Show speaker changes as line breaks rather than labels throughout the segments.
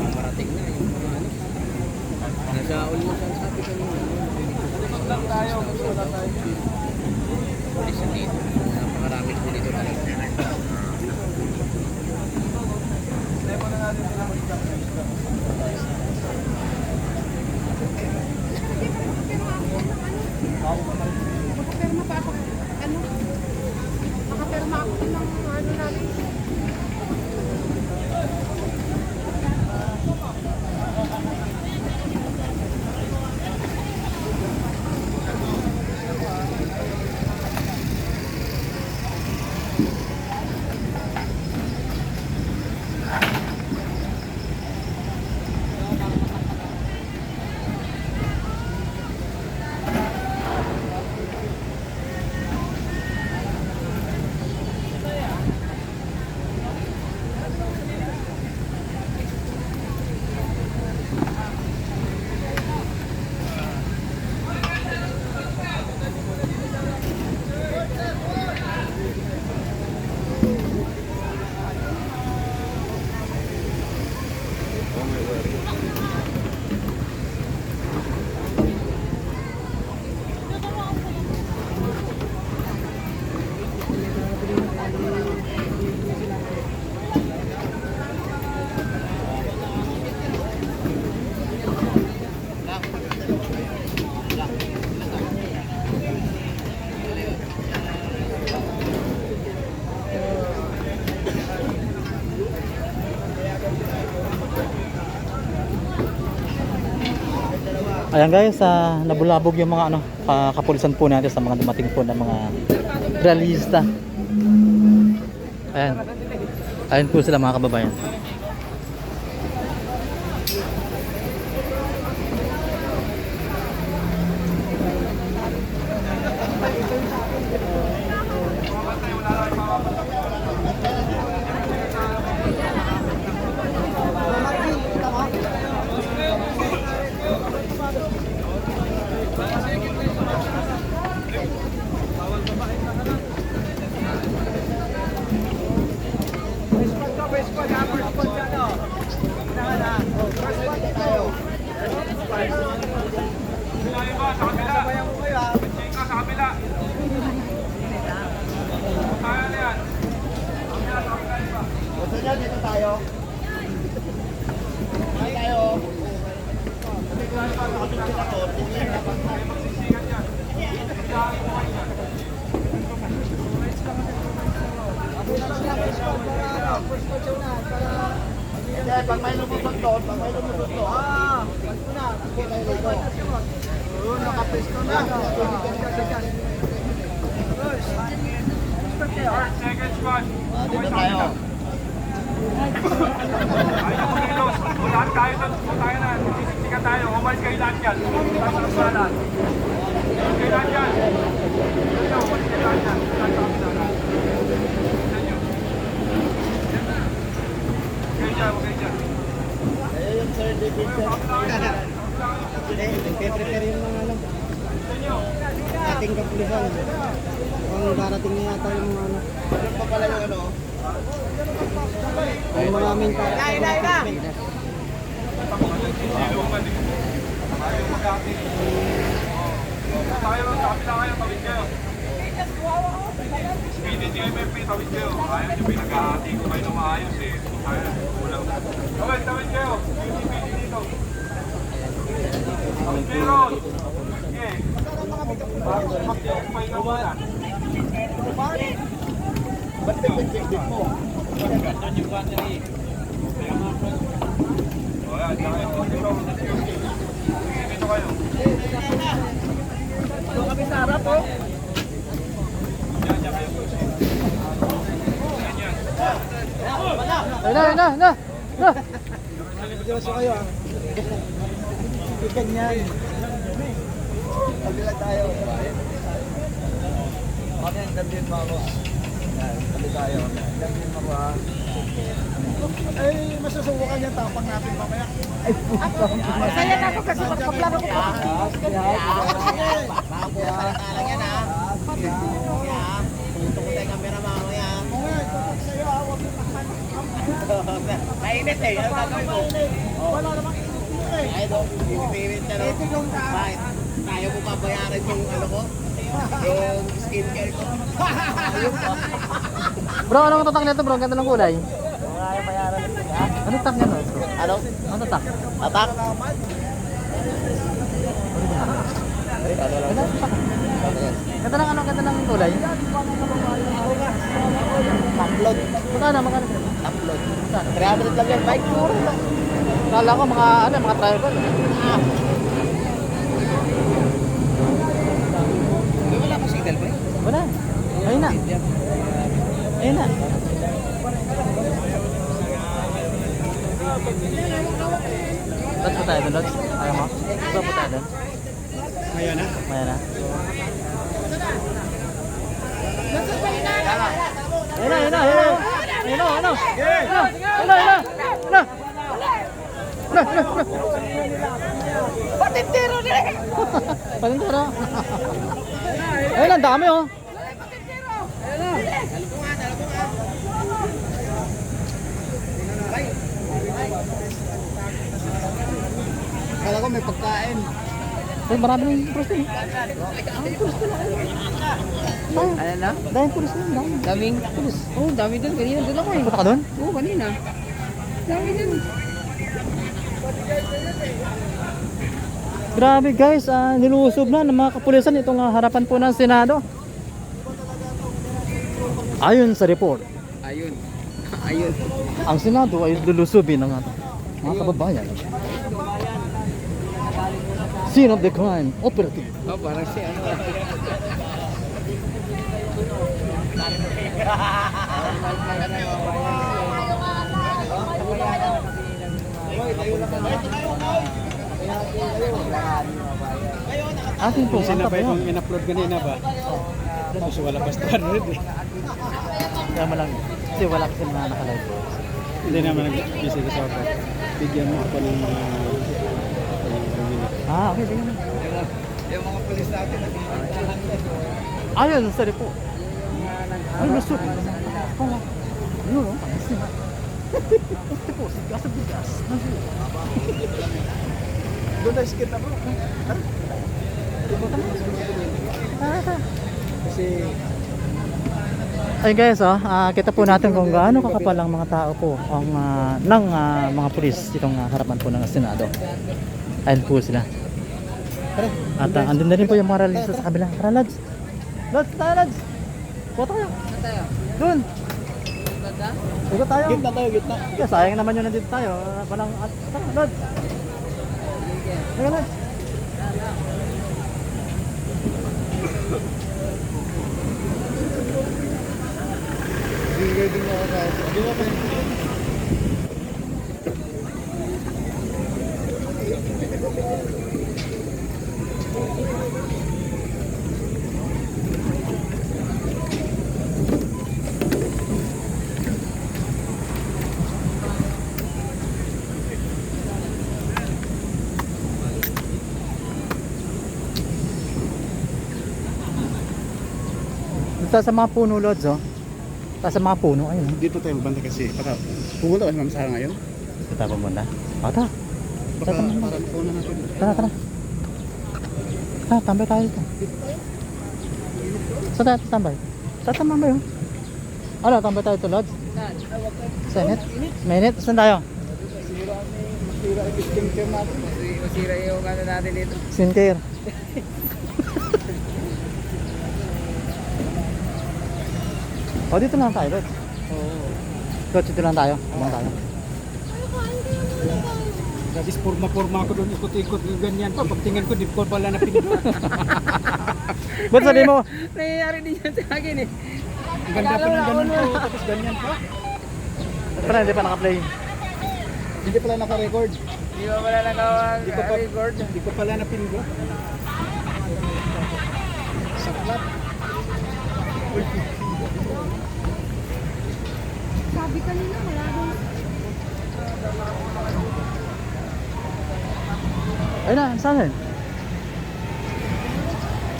Parating na yung mga ano. Nasa almost ang sabi ko nung lang tayo. Pulis na dito. Napakaraming po dito talaga.
Makapirma pa ako. Ano? Makapirma ako ng ano namin.
Ayan guys, nabulabog yung mga ano, kapulisan po natin sa mga dumating po ng mga realista. Ayan. Ayan po sila mga kababayan.
Dito tayo. Pag may lumusot doon, pag na, nakapesto na.
Second squad.
Dito tayo.
Lahat tayo na. Sisiksikan tayo. Umalis kayo lahat yan. Tayo sa lahat. Umalis kayo lahat yan. Umalis kayo lahat yan. Tayo sa lahat. Okay dyan, okay dyan.
Ayun yung third division. Nagpe-prepare yung mga alam. Ating kapulisan. Kung darating na yata yung mga ano. Ano pa pala yung ano? maraming
Tayo lang, sabi lang kayo, tawid kayo. Speedy GMMP, tawid kayo. Ayaw nyo, pinag-ahati ko kayo na maayos eh. Ayaw, kulang. Tawid kayo. Speedy dito. Tawid kayo. Sige. Bago mag-check, pahinga muna. Ba't nag-check mo? Ganyan yung battery. O yan, dito. Dito kayo.
Kami sa harap po.
Na.
Diyoso kayo ah. Ikan yan. Kabila tayo. Kami ang damdin mo ako. Kabila tayo. Damdin mo ako ha. Ay, masusubukan yung tapang natin mamaya. Ay,
Masaya na ako kasi magpaplano ko pa.
Mainit eh. Ano gagawin mo?
Wala namang inutin eh.
Ay, do. Ipipilit na
Ito yung
bakit? Tayo mo babayaran yung ano ko? Yung skincare ko.
Bro, anong tatak nito bro? Ang ganda ng kulay.
Kaya bayaran ito.
Anong tak niya no?
Ano?
Ano tak?
Atak? Ay, ano lang?
Ganda ng ano? Ganda ng kulay.
Upload.
Magkano?
Upload. 300 lang yan. Bike tour.
Kala ko mga ano, mga tribal.
Wala pa signal ba?
Wala. Ayun na. Ayun na. Lods po tayo doon, Lods? Ayaw mo? Saan po tayo doon?
Ngayon na.
Ayan na. Ayun na.
Patintero na eh.
Palintero. Ayun, ang dami oh.
Kala ko may pagkain.
Ay, marami ng pulis din.
Ano na?
Daming pulis din.
Daming pulis. Oh, dami doon. Kanina doon ako eh.
Punta ka doon?
Oo, kanina. Dami doon.
Grabe guys, nilusob na ng mga kapulisan itong harapan po ng Senado. Ayon sa report,
Ayun. Ayun.
ang Senado ay lulusubin ng mga kababayan. Scene of the crime operative.
Oh, parang si ano.
Atin po, saan ba yun?
in-upload kanina ba? Kasi wala pa 200 eh.
Kaya malang, kasi wala kasi mga nakalive.
Hindi naman nag-busy sa ako. Bigyan mo ako ng mga
Okay, sige na.
yung mga pulis natin
Ayon sa report, ay lusubin. Yun o, tapos na. Ito po, si Gas of the Gas.
doon na skip na po. Kasi
Ay guys, kita po natin kung gaano kakapal ang mga tao po ang ng mga pulis itong harapan po ng Senado. Ayun po sila. At andun na rin po yung mga rallies sa kabila. Tara lads! Lads! Tayo lads! Puto kayo! Doon! Ikot tayo!
gitna tayo, gitna.
Kaya sayang naman yun nandito tayo. Walang tara lads! Tara lads!
Ready na ako guys. Hindi mo pa
Dito sa mga puno lods oh. Tapos sa mga puno, ayun.
Dito tayo magbanda kasi. Baka pumunta ka naman sa ngayon.
Ito tayo pumunta. O, tara.
Baka para mapunan natin.
Tara, tara. Ah, tambay tayo dito. Saan tayo tambay? Tatambay ba yun? Ano, tambay tayo ito, Lods? Senate? Minute? Saan tayo?
Masira yung skincare natin.
Masira yung ano natin dito.
Skincare. O, dito lang tayo, Lods. Lods, dito lang tayo. Abang tayo.
Kasi forma-forma ako doon, ikot-ikot ganyan pa. Pagtingin ko, di ko pala napindot.
Ba't sabi mo?
Nangyayari din yan sa akin eh.
Ang ganda pa ng ganun ko, tapos ganyan pa.
Pero hindi pa naka-play.
Hindi pala naka-record.
Di ba pala nakawa-record?
Hindi ko pala napindot. Saklat.
Sabi kanina wala doon.
Ayun na, saan yun?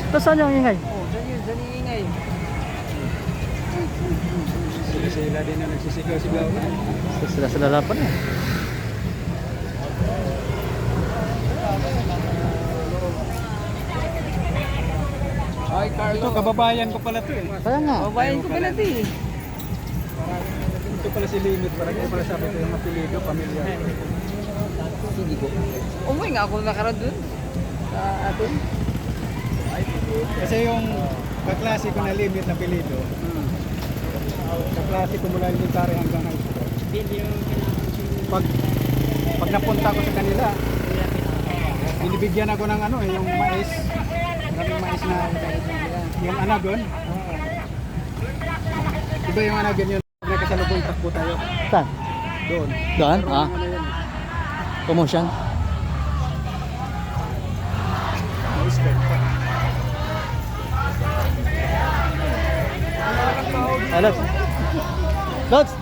Tapos saan yung ingay?
Oh, saan yung ingay?
Sila din na nagsisigaw-sigaw.
Sila lapan eh.
Ay, Carlo.
Ito, kababayan ko pala to eh.
Kaya nga.
Babayin ko pala ito eh.
Ito pala si Limit, parang ito pala sabi ko yung apelido, pamilya.
Hindi ko. Umuwi nga ako nakaraan dun. Sa atin.
Kasi yung kaklase ko na Limit na apelido, kaklase ko mula elementary hanggang high school. Pag napunta ko sa kanila, binibigyan ako ng ano eh, yung mais. Maraming mais na yung anagon. Iba yung anagon yun. May kasalubong takbo tayo.
Saan?
Doon.
Doon?
Pero
Ah,
ano yun?
promotion.
Mais ka.
Ay, Lods. Lods!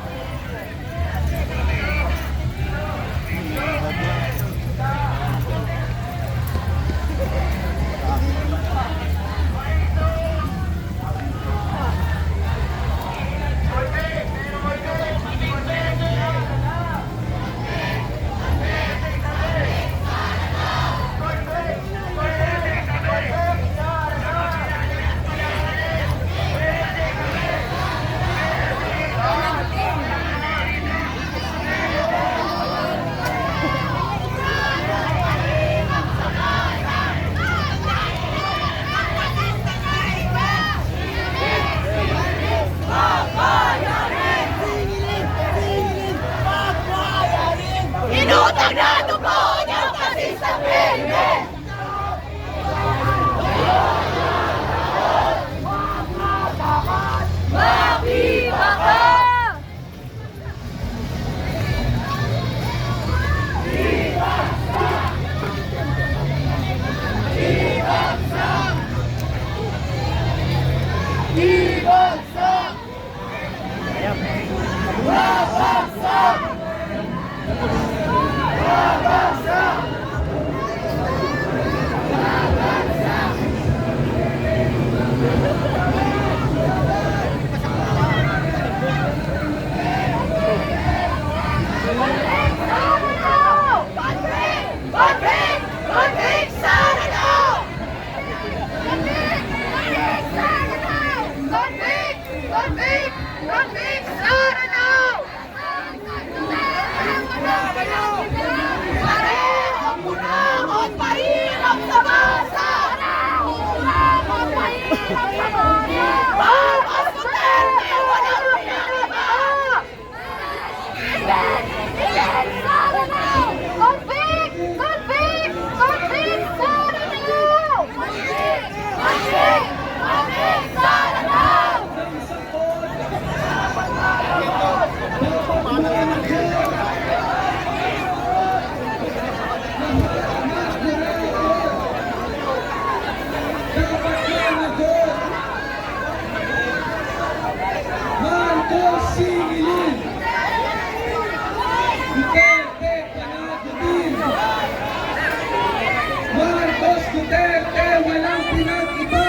Inutang na dugo niyang kasi sa krimen! Makiba ka! Convict! Sana daw! Convict! Sana daw! Parehong bulangon, pahirap sa masa! Bulangon, pahirap sa masa! Marcos Duterte, walang pinakita! Sana daw! Convict! Sana daw! Convict! Sana daw!
Marcos Singilin, Duterte panagutin. Marcos Duterte walang pinag-iba.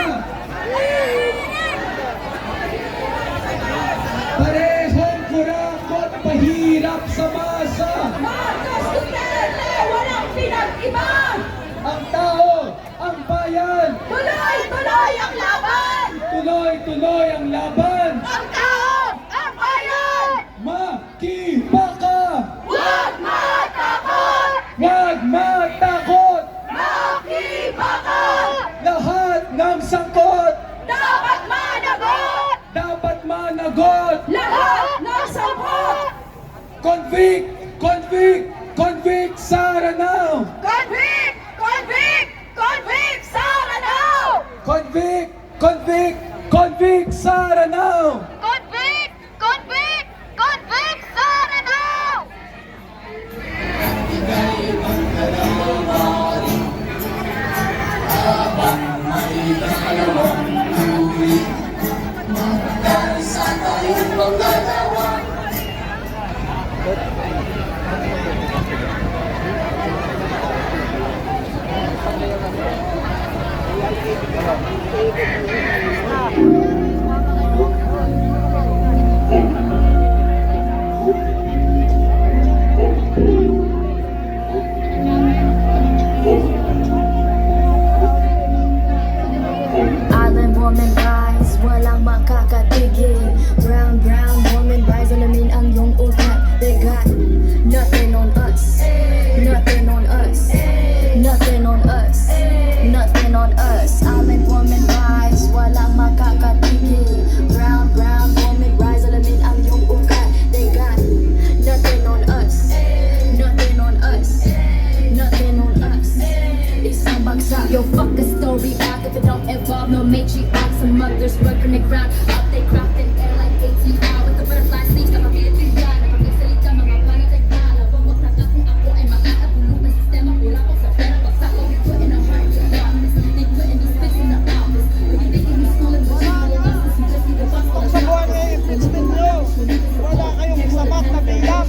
iyak sa masa.
Marcos Duterte, walang pinag-iba.
Ang tao, ang bayan,
Tuloy-tuloy ang laban.
tuloy-tuloy ang laban.
Ang tao, ang bayan.
Makibaka,
Huwag matakot.
huwag matakot.
Makibaka.
Lahat ng sangkot,
Dapat managot.
dapat managot.
Lahat ng sampot.
Convict, convict, convict Sara now.
Convict! Convict! Convict! Sara now!
Convict, convict, convict Sara now.
Convict! Convict! Convict! Sara now!
Island woman rise, walang makakatigil. Brown, brown woman rise, alamin ang iyong ugat. They got nothing on us, nothing on us, nothing on us, nothing on us. Island woman rise, walang makakatigil. Brown, brown woman rise, alamin ang iyong ugat. They got nothing on us, nothing on us, nothing on us. Isang bagsak, yo fuck a story arc if it don't involve no matriarch. Some others work on the ground, up they craft in air like ATR with the butterfly sleeves. Nakapilipin ka, nakapagsalita, mga panatagtala. Bawag na kung ako ay makakatulog ng sistema. Wala ko sa pera, bagsak ko, we put in a heart to darkness. They put in these fits in the office. When you think in your school and what you all lost, you just need a box full of
Sa buwan ng impeachment nyo, wala kayong sapat na bilang.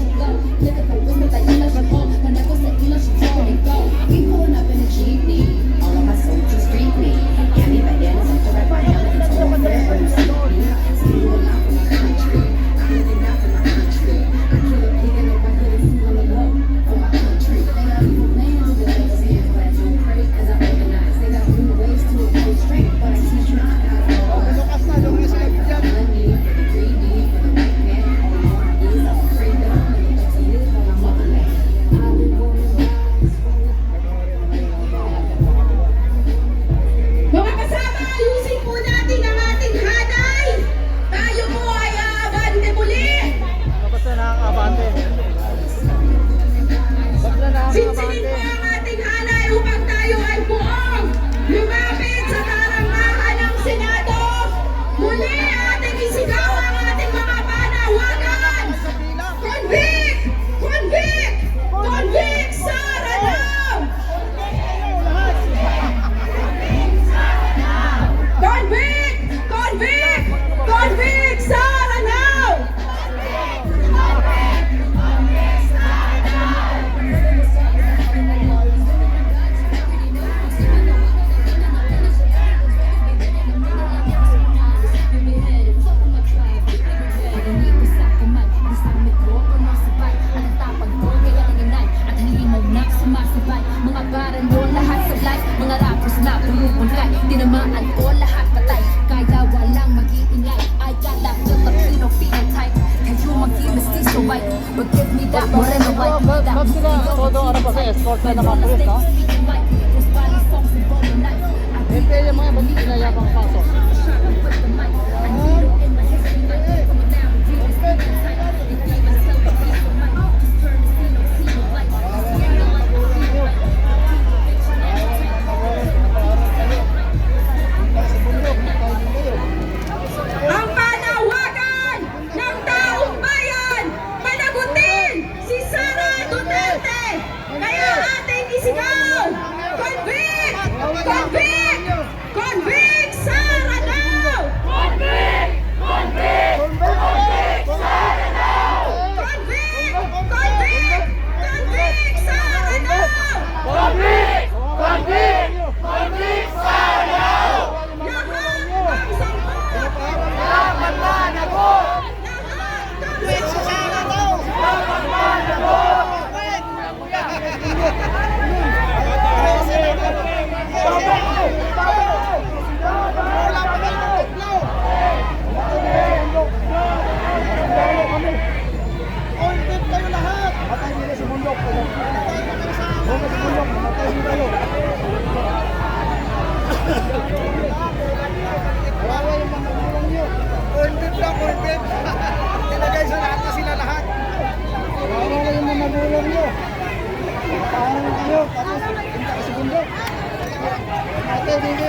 Look at the women that you love home. When I go sa ilo, she told me go. We pulling up in a jeepney. All of my soldiers greet me. Yeah, me back then, it's like the right by now. It's all fair for you, see me. See you a lot for my country. I'm living out for my country. I kill a pig and if I hit it, see on the low for my country. They got evil plans, but they don't see it. But I do pray, cause I recognize they got new ways to oppose strength. But I teach not how to hold.
Lukas na, lukas na dyan.
Money for the greedy, for the white man. All I want is I'm afraid that I'm gonna get to live on my motherland. I live on the rise.
Mga kasama, ayusin po natin ang ating hanay. Tayo po ay aabante muli.
Basta nakakabante. Basta
Sinsinin po ang ating hanay upang tayo ay buong lumapit sa tarangahan ng Senado. Muli ating isigaw ang ating mga panawagan. Convict! Convict! Convict! Sara now! Convict! Convict! Convict! Sara now!
Mga barando lahat sa life, mga rappers na pumupulay. Tinamaan ko lahat patay, kaya walang mag-iingay. I got that Filipino phenotype, kayo mag-i-mestizo white. But give me that moreno white, that
Ma'am, sila, todo ano pa sa escort na mga pulis, no? Ito yung mga ba't inayabang pasok.
Ang panawagan ng taong bayan, panagutin si Sara Duterte. Kaya ating isigaw, convict! Convict! Convict Sara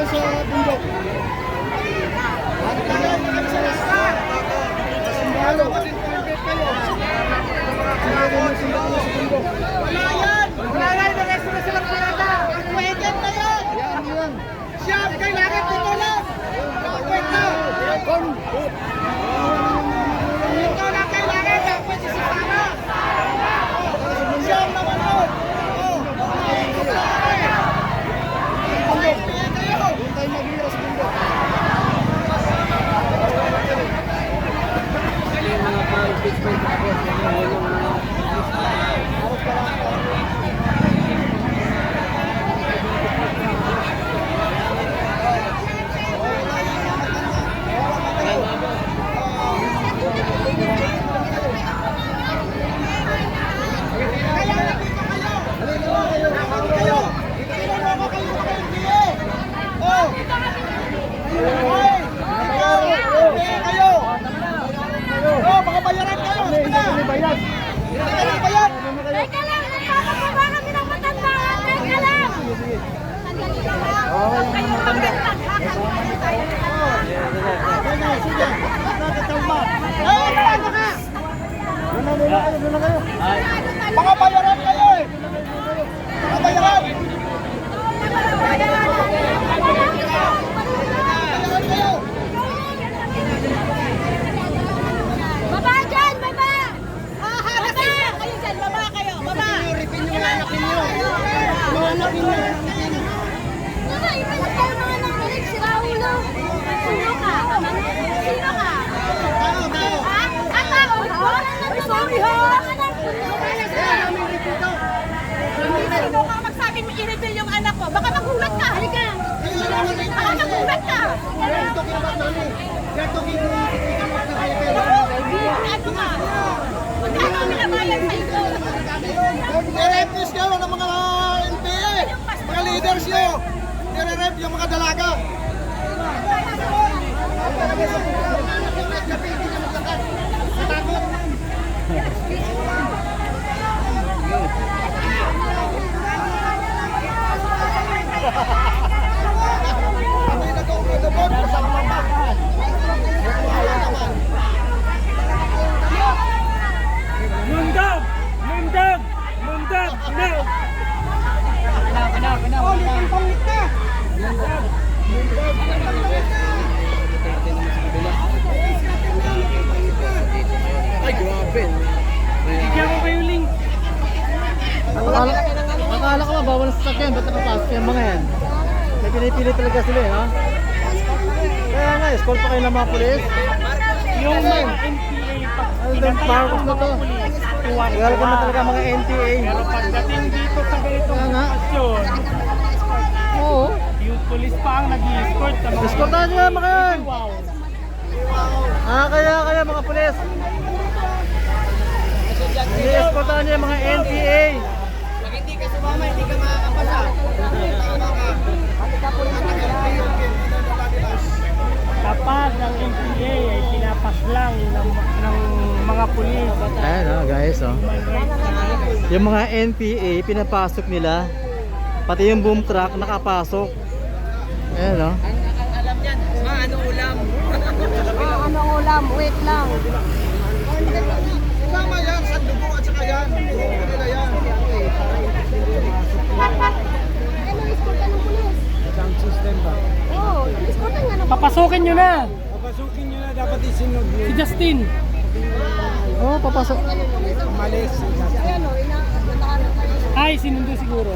sa bundok. Sundalo.
Wala yan! Wala yan! Naresto na silang pirata! Pwede na yan!
Yan.
Siya! Kailangan dito lang! Dapat na! Dito lang kailangan! Dapat si Sara! Siya ang namanod!
Doon tayo maghira sa bundok.
Teka lang, nagpapagawa kami ng matanda. Teka lang. Sandali lang. Huwag kayong magdagdag. Kakalimutan tayo.
Sige. Nakakalma. Doon na kayo.
Mga bayaran kayo eh! Mga bayaran!
Baba dyan! Baba! Baba! Kayo dyan! Baba kayo! Baba!
Ripin yung anak ninyo! Mga anak ninyo!
Baba! Ipalit kayo mga nanginig! Sira ulo! Sino ka? Sino ka? Ha? Ang tao! Ay, sorry ha! Sino ka magsabing i-reveal yung anak ko? Baka magulat ka! Halika! Baka magulat ka! Ano ka? Magkano ang pinabayad sa ito?
Nire-refuse kayo ng mga NPA. Mga leaders nyo. Nire-ref yung mga dalaga. Kami nag-uudabot sa mga
Mundag! Mundag! Mundag! No! Bigyan ko kayo link.
Akala ko bawal sa sasakyan, ba't nakapasok yung mga yan? May pinipili talaga sila eh, ha? Kaya nga, escort pa kayo ng mga pulis.
Yung mga NPA
Ano ba yung power na to? Kaya ko na talaga mga NTA.
Pero pagdating dito sa ganitong
Kaya nga.
sitwasyon,
Oo.
yung pulis pa ang nag-i-escort sa mga...
Escortahan nyo lang mga yan!
Wow!
Kaya mga pulis. I-escortahan nyo yung mga NTA.
Pag hindi ka sumama, hindi ka makakapasa.
Kapag ang NPA ay pinapaslang ng mga pulis,
Ayan guys, oh. Yung mga NPA, pinapasok nila. Pati yung boom truck, nakapasok. Ayan, oh.
Anong ulam? Wait lang.
Tama yan, sa dugo at saka yan. Grupo nila yan.
Ano, escorta ng pulis?
Sound system ba?
Oo, escorta nga ng
papasukin nyo na!
Papasukin nyo na, dapat isinog nyo.
Si Justin!
Oh, papasok.
Malis.
Ayan o, inaasahan tayo.
Ay, sinundo siguro.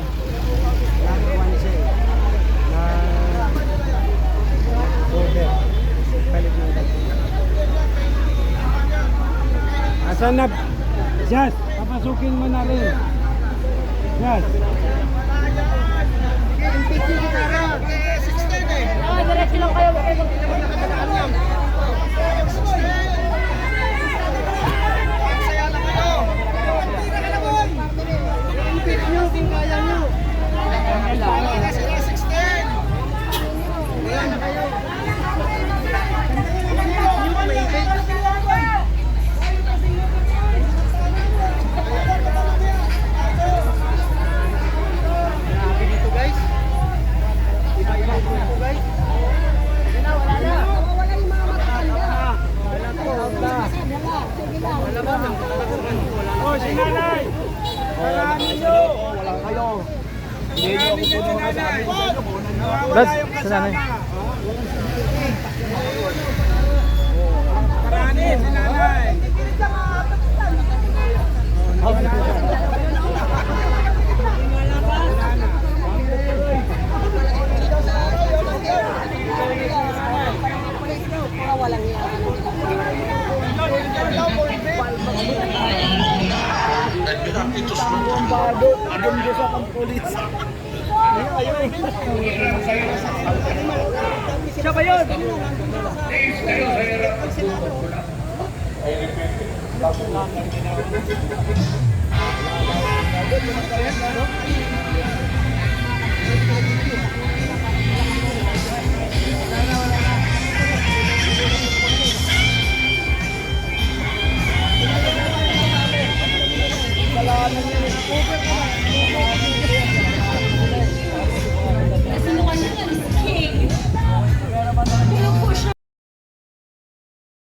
Asan na? Jazz, papasukin mo na rin. Jazz.
Diretso lang kayo.
Iba-ibang grupo guys.
nanay. Karanin nyo.
Wala kayo.
Karanin nyo si nanay.
Brad,
Nawawala yung
sa nanay.
kasama. Karanin si nanay.
Siya ba yun?
Kasalanan niya.